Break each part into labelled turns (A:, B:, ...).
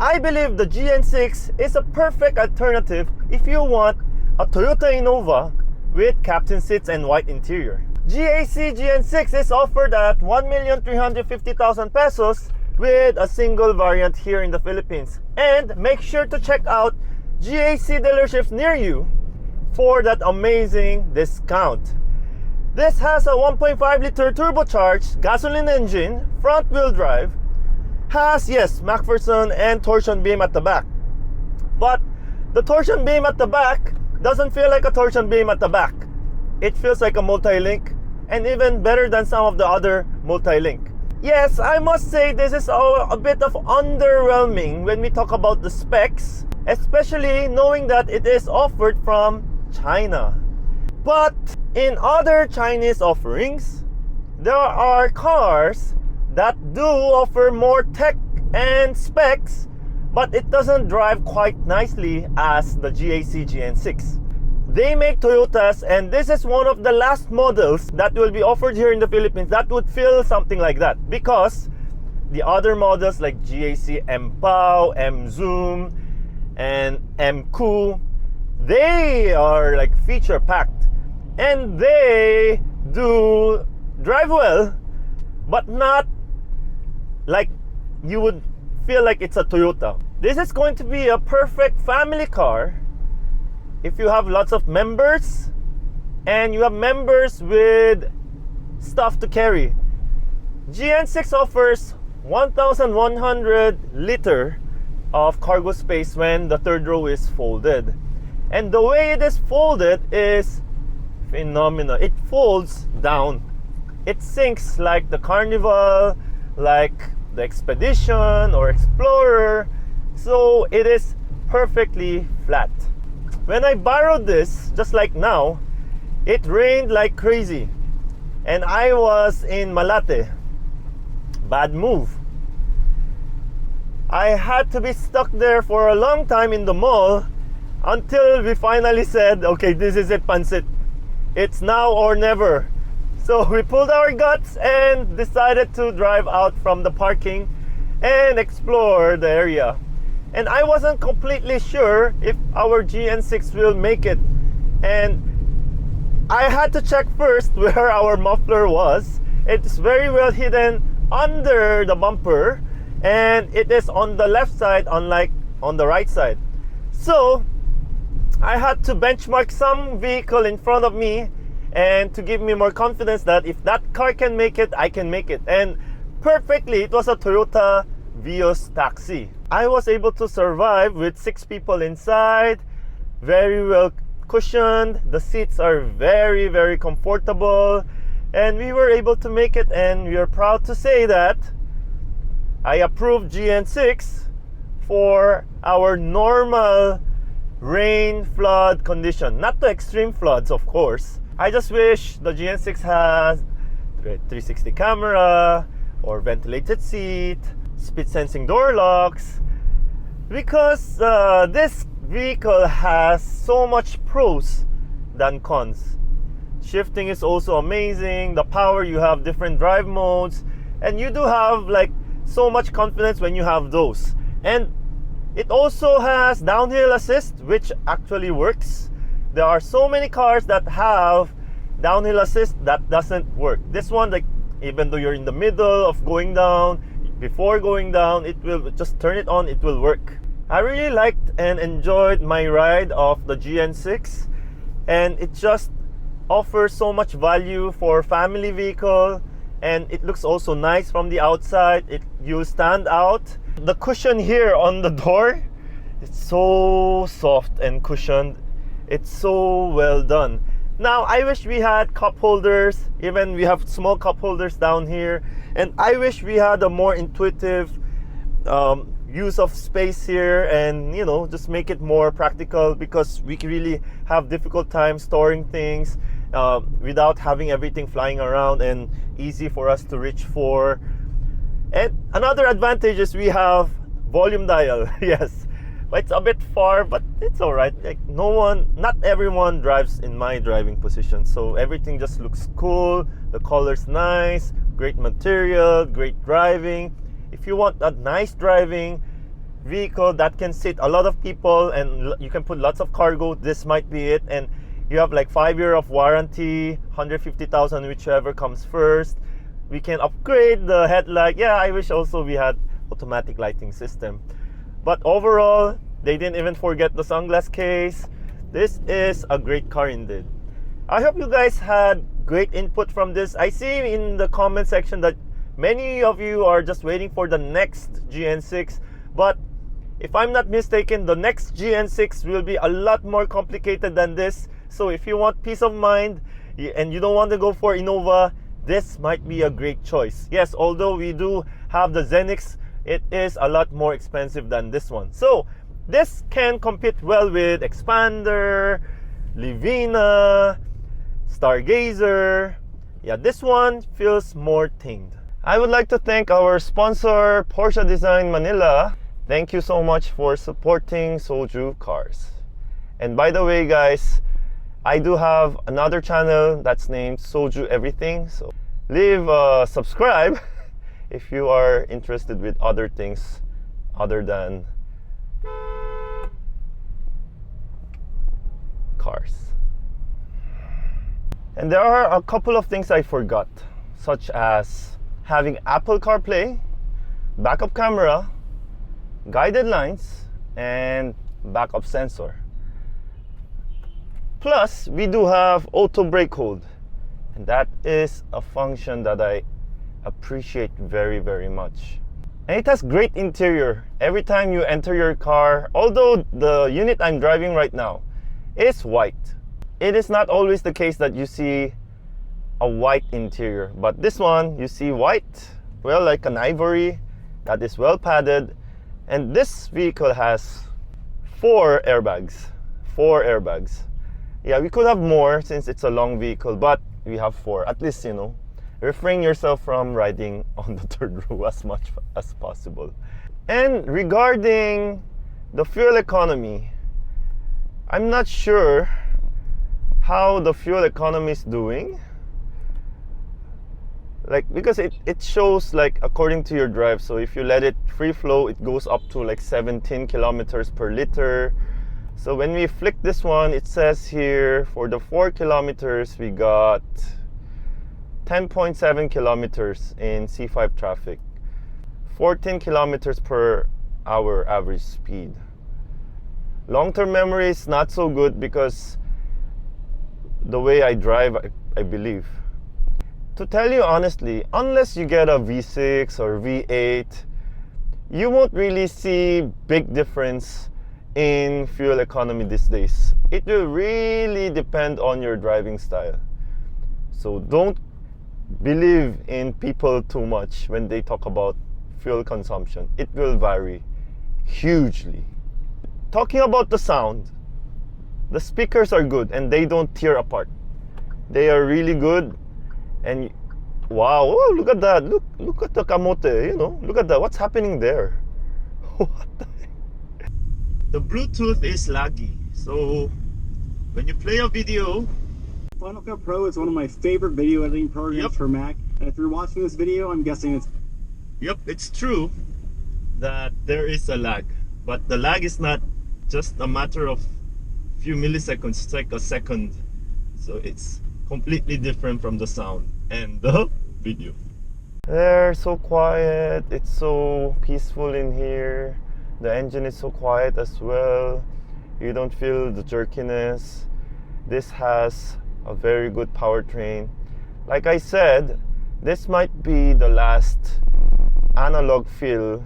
A: I believe the GN6 is a perfect alternative if you want a Toyota Innova with captain seats and white interior. GAC GN6 is offered at 1,350,000 pesos with a single variant here in the Philippines. And make sure to check out GAC dealerships near you for that amazing discount. This has a 1.5 liter turbocharged gasoline engine, front wheel drive, has, yes, MacPherson and torsion beam at the back. But the torsion beam at the back doesn't feel like a torsion beam at the back. It feels like a multi-link, and even better than some of the other multi-link. Yes, I must say this is a bit of underwhelming when we talk about the specs, especially knowing that it is offered from China. But in other Chinese offerings, there are cars that do offer more tech and specs, but it doesn't drive quite nicely as the GAC GN6. They make Toyotas, and this is one of the last models that will be offered here in the Philippines that would feel something like that, because the other models like GAC MPOW, MZoom, and MQ, they are like feature packed, and they do drive well, but not like you would feel like it's a Toyota. This is going to be a perfect family car if you have lots of members and you have members with stuff to carry. GN6 offers 1,100 liter of cargo space when the third row is folded. And the way it is folded is phenomenal. It folds down. It sinks like the Carnival, like the Expedition or Explorer. So it is perfectly flat. When I borrowed this, just like now, it rained like crazy. And I was in Malate. Bad move. I had to be stuck there for a long time in the mall until we finally said, okay, this is it, Pansit. It's now or never. So we pulled our guts and decided to drive out from the parking and explore the area. And I wasn't completely sure if our GN6 will make it. And I had to check first where our muffler was. It's very well hidden under the bumper, and it is on the left side, unlike on the right side. So I had to benchmark some vehicle in front of me, and to give me more confidence that if that car can make it, I can make it. And perfectly, it was a Toyota Vios taxi. I was able to survive with 6 people inside, very well cushioned. The seats are very, very comfortable, and we were able to make it. And we are proud to say that I approved GN6 for our normal rain flood condition, not the extreme floods, of course. I just wish the GN6 has 360 camera or ventilated seat, speed sensing door locks, because this vehicle has so much pros than cons. Shifting is also amazing. The power, you have different drive modes, and you do have like so much confidence when you have those. And it also has downhill assist, which actually works. There are so many cars that have downhill assist that doesn't work. This one, like, even though you're in the middle of going down, before going down, it will just turn it on, it will work. I really liked and enjoyed my ride of the GN6, and it just offers so much value for family vehicle, and it looks also nice from the outside. You stand out. The cushion here on the door, it's so soft and cushioned. It's so well done. Now I wish we had cup holders. Even we have small cup holders down here, and I wish we had a more intuitive use of space here, and just make it more practical, because we really have difficult time storing things without having everything flying around and easy for us to reach for. And another advantage is we have volume dial. Yes, it's a bit far, but it's all right. Like, not everyone drives in my driving position, so everything just looks cool. The color's nice, great material, great driving. If you want a nice driving, vehicle that can sit a lot of people and you can put lots of cargo, this might be it. And you have like 5 years of warranty, 150,000, whichever comes first. We can upgrade the headlight. Yeah, I wish also we had automatic lighting system. But overall, they didn't even forget the sunglass case. This is a great car indeed. I hope you guys had great input from this. I see in the comment section that many of you are just waiting for the next GN6, but if I'm not mistaken, the next GN6 will be a lot more complicated than this. So if you want peace of mind and you don't want to go for Innova, this might be a great choice. Yes, although we do have the Zenix, it is a lot more expensive than this one. So this can compete well with Expander, Livina, Stargazer. Yeah, this one feels more tamed. I would like to thank our sponsor, Porsche Design Manila. Thank you so much for supporting SoJooCars. And by the way, guys, I do have another channel that's named Soju Everything. So leave a subscribe if you are interested with other things other than cars. And there are a couple of things I forgot, such as having Apple CarPlay, backup camera, guided lines, and backup sensor. Plus, we do have auto brake hold, and that is a function that I appreciate very, very much. And it has great interior. Every time you enter your car, although the unit I'm driving right now is white, it is not always the case that you see a white interior, but this one you see white, well, like an ivory that is well padded. And this vehicle has 4 airbags. 4 airbags. Yeah, we could have more since it's a long vehicle, but we have 4. At least, you know, refrain yourself from riding on the third row as much as possible. And regarding the fuel economy, I'm not sure how the fuel economy is doing. Like, because it shows like according to your drive. So if you let it free flow, it goes up to like 17 kilometers per liter. So when we flick this one, it says here for the 4 kilometers we got 10.7 kilometers in C5 traffic, 14 kilometers per hour average speed. Long-term memory is not so good because the way I drive, I believe. To tell you honestly, unless you get a V6 or V8, you won't really see big difference in fuel economy these days. It will really depend on your driving style. So don't believe in people too much when they talk about fuel consumption. It will vary hugely. Talking about the sound, the speakers are good and they don't tear apart. They are really good. And wow, oh, look at that. Look at the kamote, you know. Look at that. What's happening there? What the heck? The Bluetooth is laggy. So when you play a video,
B: Final Cut Pro is one of my favorite video editing programs for Mac. And if you're watching this video, I'm guessing it's...
A: Yep, it's true that there is a lag. But the lag is not just a matter of few milliseconds, it's like a second. So it's completely different from the sound and the video. They're so quiet. It's so peaceful in here. The engine is so quiet as well. You don't feel the jerkiness. This has a very good powertrain. Like I said, this might be the last analog feel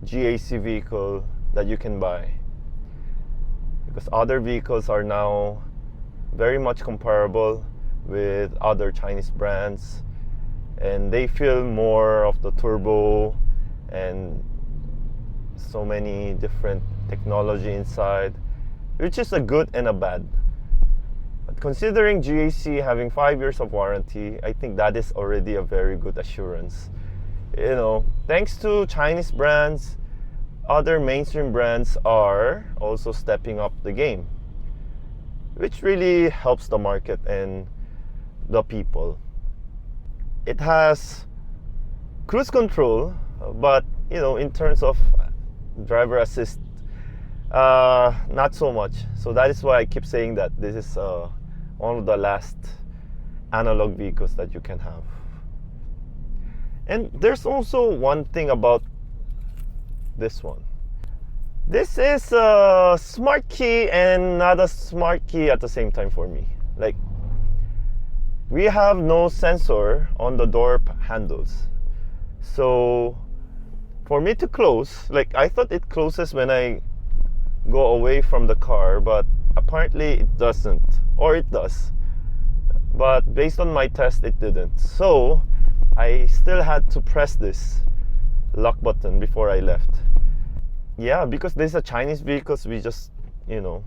A: GAC vehicle that you can buy, because other vehicles are now very much comparable with other Chinese brands, and they feel more of the turbo and so many different technology inside, which is a good and a bad. But considering GAC having 5 years of warranty, I think that is already a very good assurance. You know, thanks to Chinese brands, other mainstream brands are also stepping up the game, which really helps the market and the people. It has cruise control, but you know, in terms of driver assist, not so much. So that is why I keep saying that this is one of the last analog vehicles that you can have. And there's also one thing about this one. This is a smart key and not a smart key at the same time for me. Like, we have no sensor on the door handles. So for me to close, like, I thought it closes when I go away from the car, but apparently it doesn't, or it does. But based on my test, it didn't. So I still had to press this lock button before I left. Yeah, because this is a Chinese vehicle, we just, you know,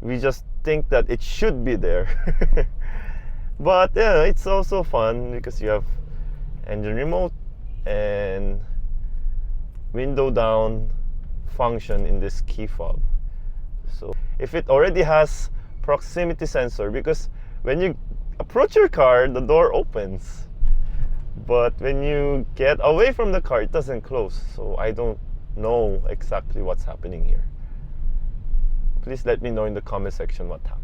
A: we just think that it should be there. But yeah, it's also fun because you have engine remote and window down function in this key fob. So if it already has proximity sensor, because when you approach your car, the door opens, but when you get away from the car, it doesn't close. So I don't know exactly what's happening here. Please let me know in the comment section what happens.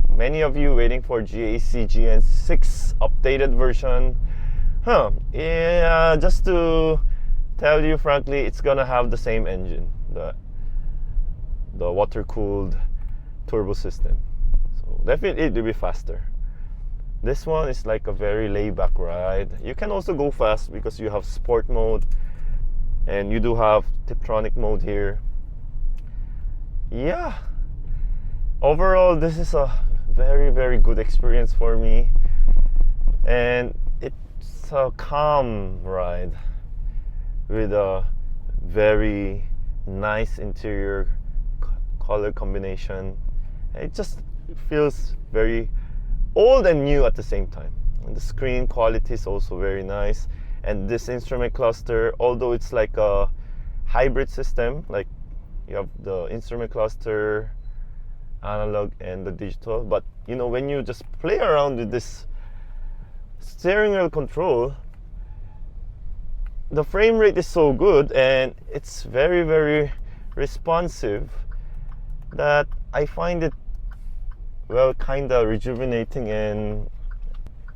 A: Many of you waiting for GAC GN6 updated version. Yeah, just to tell you frankly, it's gonna have the same engine, the water-cooled turbo system. So definitely it will be faster. This one is like a very laid-back ride. You can also go fast because you have sport mode and you do have Tiptronic mode here. Yeah, overall this is a very, very good experience for me, and it's a calm ride with a very nice interior color combination. It just feels very old and new at the same time, and the screen quality is also very nice. And this instrument cluster, although it's like a hybrid system, like you have the instrument cluster, analog and the digital, but you know, when you just play around with this steering wheel control, the frame rate is so good and it's very, very responsive that I find it, well, kind of rejuvenating and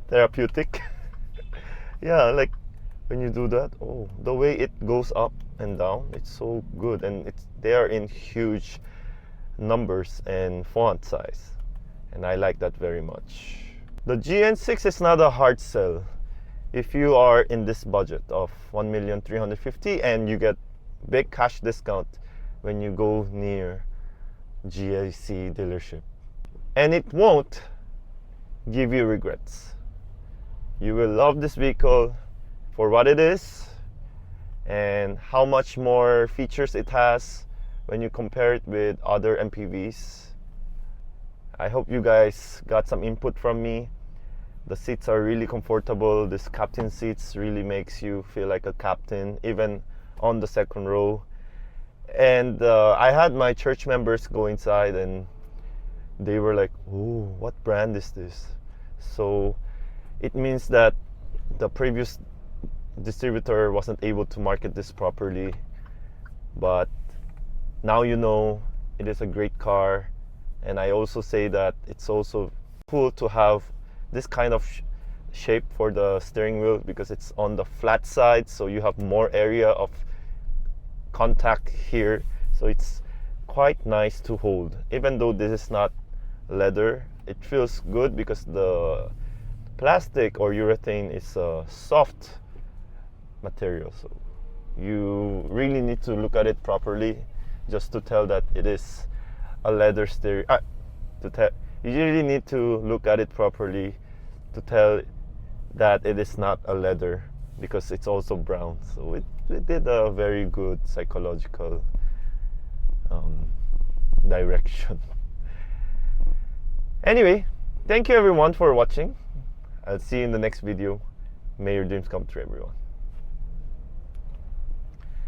A: therapeutic. Yeah, like when you do that, oh, the way it goes up and down, it's so good, and they are in huge numbers and font size, and I like that very much. The GN6 is not a hard sell if you are in this budget of 1,350,000 and you get big cash discount when you go near GAC dealership, and it won't give you regrets. You will love this vehicle for what it is and how much more features it has when you compare it with other MPVs. I hope you guys got some input from me. The seats are really comfortable. This captain seats really makes you feel like a captain, even on the second row. And I had my church members go inside and they were like, "Oh, what brand is this?" So it means that the previous distributor wasn't able to market this properly, but now you know it is a great car. And I also say that it's also cool to have this kind of shape for the steering wheel because it's on the flat side, so you have more area of contact here, so it's quite nice to hold. Even though this is not leather, it feels good because the plastic or urethane is a soft material, so you really need to look at it properly just to tell that it is a leather steering. You really need to look at it properly to tell that it is not a leather because it's also brown. So it did a very good psychological direction. Anyway, thank you everyone for watching. I'll see you in the next video. May your dreams come true, everyone.